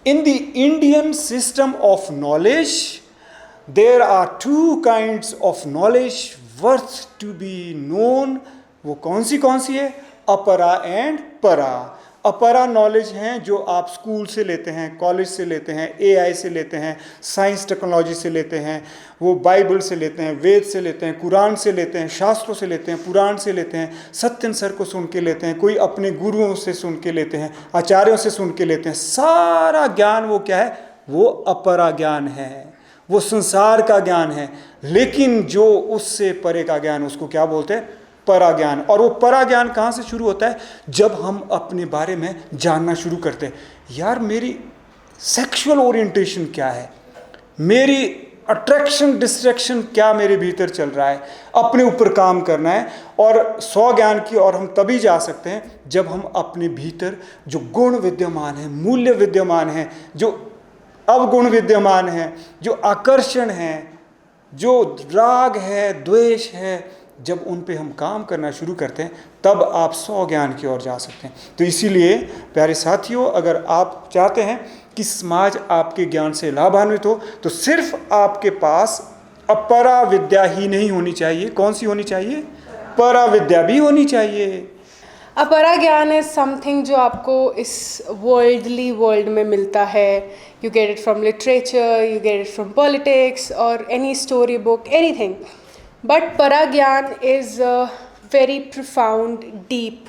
In the Indian system of knowledge, there are two kinds of knowledge worth to be known. वो कौन सी है? अपरा and परा. अपरा नॉलेज हैं जो आप स्कूल से लेते हैं, कॉलेज से लेते हैं, एआई से लेते हैं, साइंस टेक्नोलॉजी से लेते हैं, वो बाइबल से लेते हैं, वेद से लेते हैं, कुरान से लेते हैं, शास्त्रों से लेते हैं, पुराण से लेते हैं, सत्यन सर को सुन के लेते हैं, कोई अपने गुरुओं से सुन के लेते हैं, आचार्यों से सुन के लेते हैं. सारा ज्ञान वो क्या है? वो अपरा ज्ञान है, वो संसार का ज्ञान है. लेकिन जो उससे परे का ज्ञान, उसको क्या बोलते हैं? परा ज्ञान. और वो परा ज्ञान कहाँ से शुरू होता है? जब हम अपने बारे में जानना शुरू करते हैं. यार मेरी सेक्सुअल ओरिएंटेशन क्या है, मेरी अट्रैक्शन डिस्ट्रैक्शन क्या मेरे भीतर चल रहा है, अपने ऊपर काम करना है. और स्व ज्ञान की ओर हम तभी जा सकते हैं जब हम अपने भीतर जो गुण विद्यमान है, मूल्य विद्यमान है, जो अवगुण विद्यमान है, जो आकर्षण है, जो राग है, द्वेष है, जब उन पे हम काम करना शुरू करते हैं तब आप स्व ज्ञान की ओर जा सकते हैं. तो इसीलिए प्यारे साथियों, अगर आप चाहते हैं कि समाज आपके ज्ञान से लाभान्वित हो तो सिर्फ आपके पास अपरा विद्या ही नहीं होनी चाहिए. कौन सी होनी चाहिए? परा विद्या भी होनी चाहिए. अपरा ज्ञान इज समथिंग जो आपको इस वर्ल्डली वर्ल्ड में मिलता है. You get it from literature, you get it from politics और any story book, anything. But परा ज्ञान इज़ वेरी प्रोफाउंड, डीप,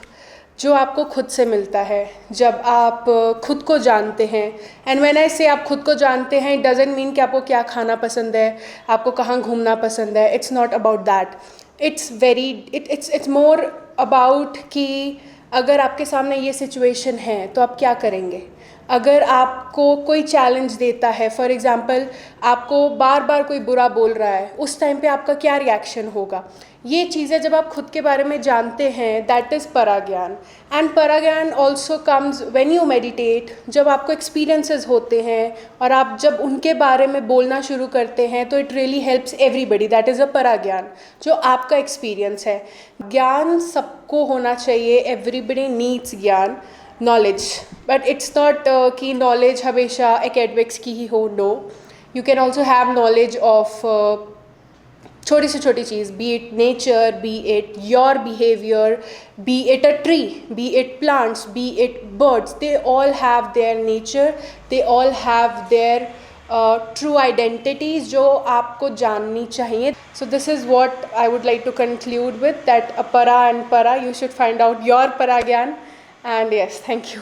जो आपको खुद से मिलता है जब आप खुद को जानते हैं. एंड व्हेन आई से आप खुद को जानते हैं, इट डजंट मीन कि आपको क्या खाना पसंद है, आपको कहाँ घूमना पसंद है. It's not about that. It's more about कि अगर आपके सामने ये सिचुएशन है तो आप क्या करेंगे. अगर आपको कोई चैलेंज देता है, फॉर एग्ज़ाम्पल आपको बार बार कोई बुरा बोल रहा है, उस टाइम पे आपका क्या रिएक्शन होगा. ये चीज़ें जब आप खुद के बारे में जानते हैं, दैट इज़ परा ज्ञान. एंड परा ज्ञान also comes when you meditate. जब आपको एक्सपीरियंसेस होते हैं और आप जब उनके बारे में बोलना शुरू करते हैं तो it really helps everybody. That is a परा ज्ञान, जो आपका एक्सपीरियंस है. ज्ञान सबको होना चाहिए. एवरीबडी नीड्स ज्ञान, नॉलेज. बट इट्स नॉट कि नॉलेज हमेशा एकेडमिक्स की ही हो. No, you can also have knowledge of छोटी से छोटी चीज़, be it nature, be it your behaviour, be it a tree, be it plants, be it birds. They all have their nature, they all have their true identities जो आपको जाननी चाहिए. So this is what I would like to conclude with, that अपरा and परा, you should find out your परा ज्ञान. And yes, thank you.